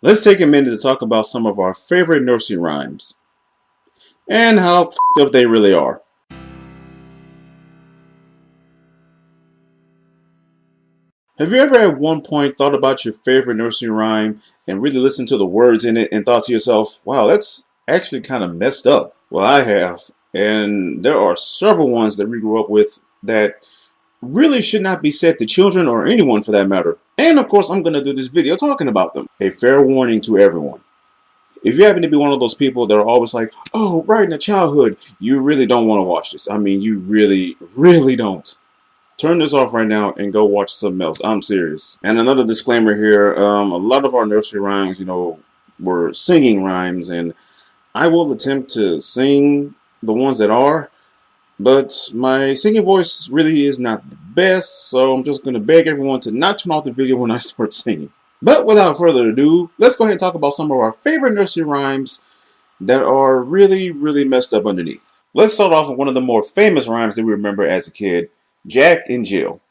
Let's take a minute to talk about some of our favorite nursery rhymes and how f***ed up they really are. Have you ever at one point thought about your favorite nursery rhyme and really listened to the words in it and thought to yourself, wow, that's actually kind of messed up? Well, I have. And there are several ones that we grew up with that really should not be said to children or anyone for that matter. And of course, I'm going to do this video talking about them. A fair warning to everyone. If you happen to be one of those people that are always like, oh, right in the childhood, you really don't want to watch this. I mean, you really, really don't. Turn this off right now and go watch something else. I'm serious. And another disclaimer here, a lot of our nursery rhymes, were singing rhymes, and I will attempt to sing the ones that are, but my singing voice really is not the best, so I'm just going to beg everyone to not turn off the video when I start singing. But without further ado, let's go ahead and talk about some of our favorite nursery rhymes that are really, really messed up underneath. Let's start off with one of the more famous rhymes that we remember as a kid, Jack and Jill.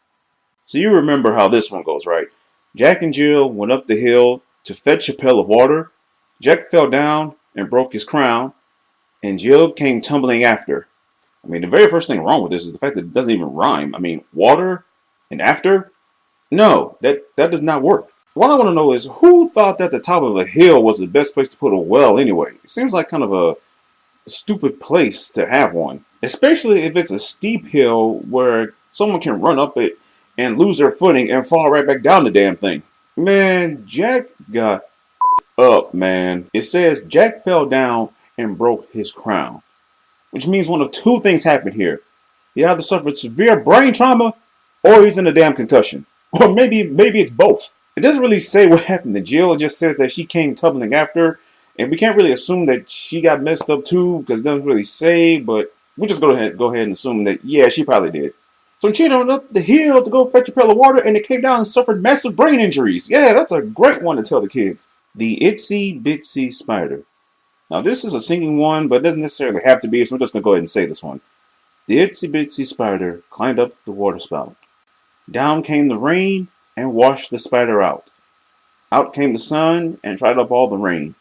So you remember how this one goes, right? Jack and Jill went up the hill to fetch a pail of water. Jack fell down and broke his crown, and Jill came tumbling after. I mean, the very first thing wrong with this is the fact that it doesn't even rhyme. I mean, water and after? No, that does not work. What I want to know is, who thought that the top of a hill was the best place to put a well anyway? It seems like kind of a stupid place to have one, especially if it's a steep hill where someone can run up it and lose their footing and fall right back down the damn thing. Man, Jack got up, man. It says Jack fell down and broke his crown, which means one of two things happened here. He either suffered severe brain trauma or he's in a damn concussion. Or maybe it's both. It doesn't really say what happened to Jill. It just says that she came tumbling after. And we can't really assume that she got messed up too, because it doesn't really say, but we just go ahead and assume that, yeah, she probably did. So she went up the hill to go fetch a pail of water, and it came down and suffered massive brain injuries. Yeah, that's a great one to tell the kids. The Itsy Bitsy Spider. Now this is a singing one, but it doesn't necessarily have to be, so we're just going to go ahead and say this one. The Itsy Bitsy Spider climbed up the water spout. Down came the rain and washed the spider out. Out came the sun and dried up all the rain.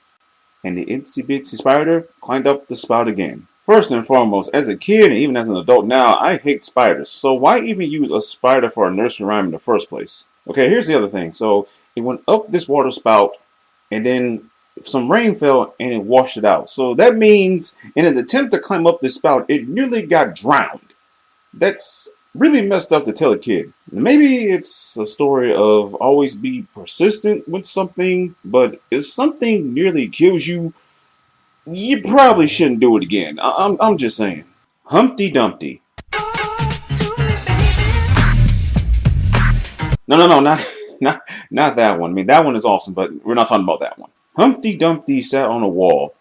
And the Itsy Bitsy Spider climbed up the spout again. First and foremost, as a kid and even as an adult now, I hate spiders. So why even use a spider for a nursery rhyme in the first place? Okay, here's the other thing. So it went up this water spout, and then some rain fell and it washed it out. So that means in an attempt to climb up this spout, it nearly got drowned. That's really messed up to tell a kid. Maybe it's a story of always be persistent with something, but if something nearly kills you, you probably shouldn't do it again. I'm just saying. Humpty Dumpty. No, not that one. I mean, that one is awesome, but we're not talking about that one. Humpty Dumpty sat on a wall.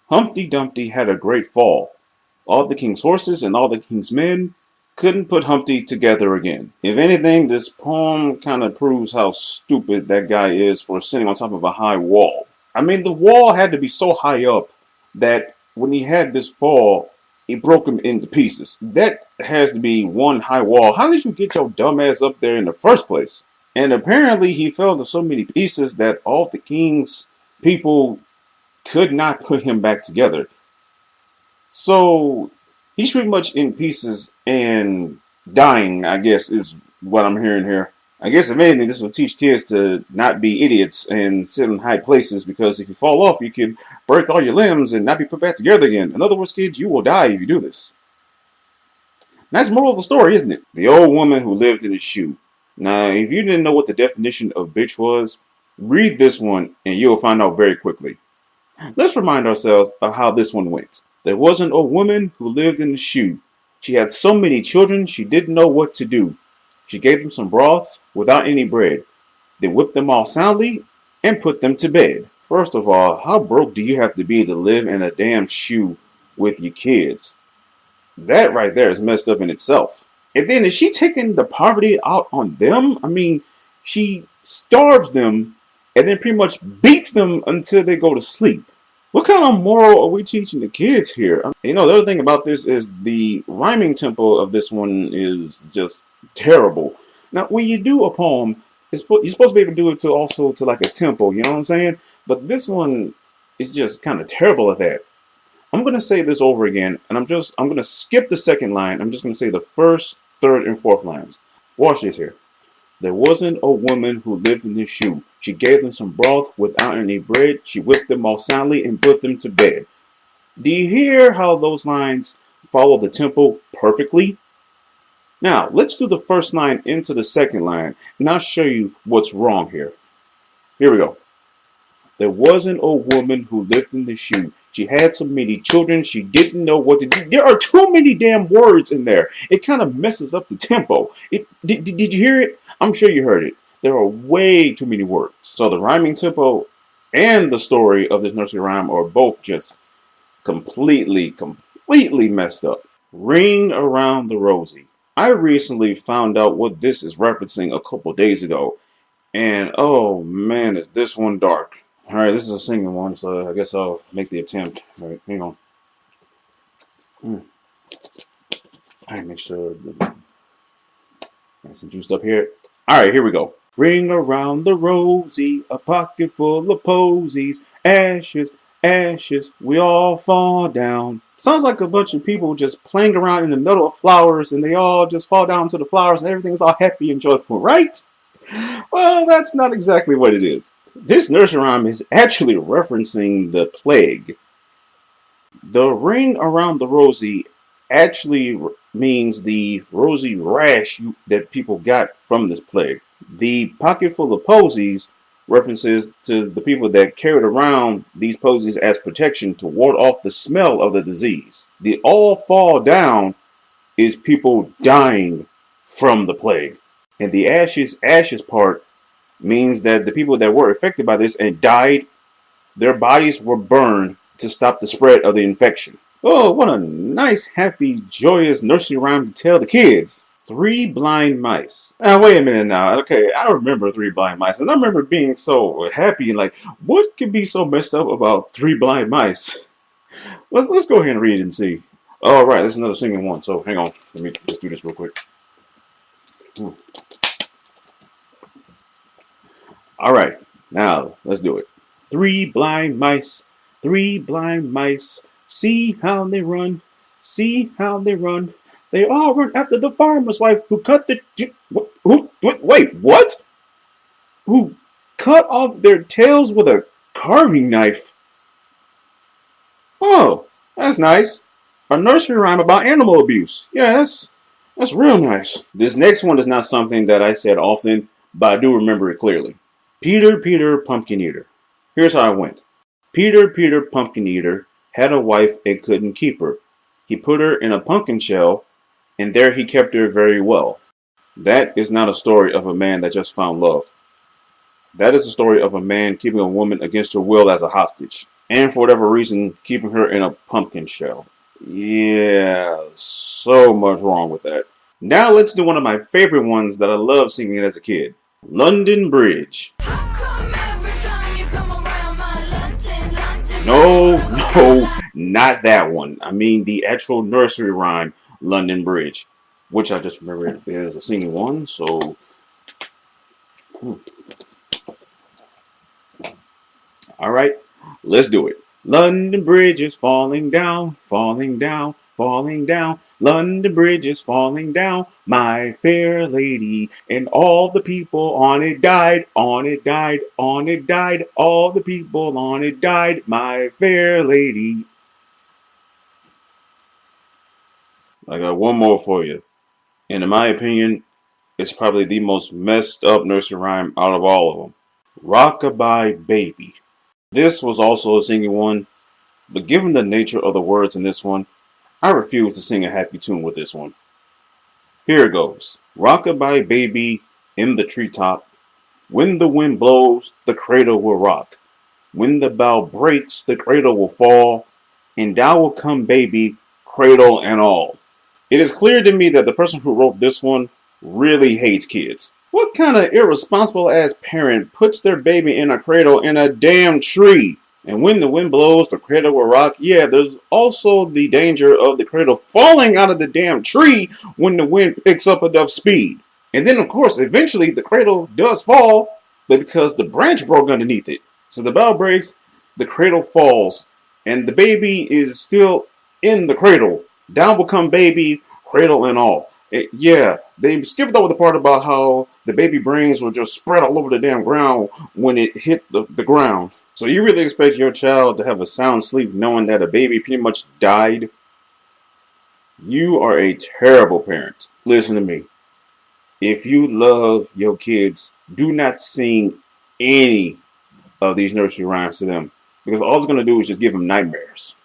Humpty Dumpty had a great fall. All the king's horses and all the king's men couldn't put Humpty together again. If anything, this poem kind of proves how stupid that guy is for sitting on top of a high wall. I mean, the wall had to be so high up that when he had this fall, it broke him into pieces. That has to be one high wall. How did you get your dumb ass up there in the first place? And apparently he fell to so many pieces that all the king's people could not put him back together. So he's pretty much in pieces and dying, I guess, is what I'm hearing here. I guess if anything, this will teach kids to not be idiots and sit in high places, because if you fall off, you could break all your limbs and not be put back together again. In other words, kids, you will die if you do this. Nice moral of the story, isn't it? The old woman who lived in a shoe. Now, if you didn't know what the definition of bitch was, read this one and you'll find out very quickly. Let's remind ourselves of how this one went. There was an old woman who lived in a shoe. She had so many children she didn't know what to do. She gave them some broth without any bread, then whipped them all soundly and put them to bed. First of all, how broke do you have to be to live in a damn shoe with your kids? That right there is messed up in itself. And then is she taking the poverty out on them? I mean, she starves them and then pretty much beats them until they go to sleep. What kind of moral are we teaching the kids here? The other thing about this is the rhyming tempo of this one is just terrible. Now, when you do a poem, you're supposed to be able to do it to like a tempo, you know what I'm saying? But this one is just kind of terrible at that. I'm gonna say this over again, and I'm gonna skip the second line. I'm just gonna say the first, third, and fourth lines. Watch this here. There wasn't a woman who lived in this shoe. She gave them some broth without any bread. She whipped them all soundly and put them to bed. Do you hear how those lines follow the tempo perfectly? Now, let's do the first line into the second line, and I'll show you what's wrong here. Here we go. There wasn't a woman who lived in the shoe. She had so many children, she didn't know what to do. There are too many damn words in there. It kind of messes up the tempo. Did you hear it? I'm sure you heard it. There are way too many words. So the rhyming tempo and the story of this nursery rhyme are both just completely messed up. Ring around the Rosie. I recently found out what this is referencing a couple days ago. And oh man, is this one dark. Alright, this is a singing one, so I guess I'll make the attempt. Alright, hang on. Alright, make sure nice and juiced up here. Alright, here we go. Ring around the Rosie, a pocket full of posies, ashes, ashes, we all fall down. Sounds like a bunch of people just playing around in the middle of flowers, and they all just fall down to the flowers, and everything's all happy and joyful, right? Well, that's not exactly what it is. This nursery rhyme is actually referencing the plague. The ring around the Rosie actually means the rosy rash that people got from this plague. The pocket full of posies references to the people that carried around these posies as protection to ward off the smell of the disease. The all fall down is people dying from the plague. And the ashes part means that the people that were affected by this and died, their bodies were burned to stop the spread of the infection. Oh, what a nice, happy, joyous nursery rhyme to tell the kids. 3 blind mice. Now, wait a minute now. Okay, I remember 3 blind mice, and I remember being so happy and like, what could be so messed up about 3 blind mice? Let's go ahead and read it and see. All right, this is another singing one, so hang on. Let me just do this real quick. All right, now let's do it. 3 blind mice, 3 blind mice. See how they run, see how they run. They all run after the farmer's wife who cut the... Wait, what? Who cut off their tails with a carving knife. Oh, that's nice. A nursery rhyme about animal abuse. Yeah, that's real nice. This next one is not something that I said often, but I do remember it clearly. Peter, Peter, pumpkin eater. Here's how it went. Peter, Peter, pumpkin eater had a wife and couldn't keep her. He put her in a pumpkin shell, and there he kept her very well. That is not a story of a man that just found love. That is a story of a man keeping a woman against her will as a hostage, and for whatever reason, keeping her in a pumpkin shell. Yeah, so much wrong with that. Now let's do one of my favorite ones that I loved singing as a kid. London Bridge. No, not that one. I mean the actual nursery rhyme, London Bridge, which I just remember there's a singing one, so... Alright, let's do it. London Bridge is falling down, falling down, falling down. London Bridge is falling down, my fair lady, and all the people on it died, on it died, on it died, all the people on it died, my fair lady. I got one more for you, and in my opinion, it's probably the most messed up nursery rhyme out of all of them. Rockabye Baby. This was also a singing one, but given the nature of the words in this one, I refuse to sing a happy tune with this one. Here it goes. Rockabye baby in the treetop. When the wind blows, the cradle will rock. When the bough breaks, the cradle will fall. And thou will come baby, cradle and all. It is clear to me that the person who wrote this one really hates kids. What kind of irresponsible ass parent puts their baby in a cradle in a damn tree? And when the wind blows, the cradle will rock. Yeah, there's also the danger of the cradle falling out of the damn tree when the wind picks up enough speed. And then, of course, eventually the cradle does fall, but because the branch broke underneath it. So the bell breaks, the cradle falls, and the baby is still in the cradle. Down will come baby, cradle and all. Yeah, they skipped over the part about how the baby brains will just spread all over the damn ground when it hit the ground. So you really expect your child to have a sound sleep knowing that a baby pretty much died? You are a terrible parent. Listen to me. If you love your kids, do not sing any of these nursery rhymes to them, because all it's going to do is just give them nightmares.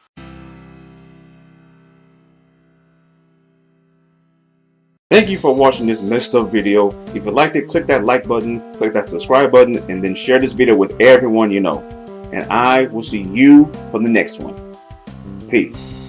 Thank you for watching this messed up video. If you liked it, click that like button, click that subscribe button, and then share this video with everyone you know. And I will see you for the next one. Peace.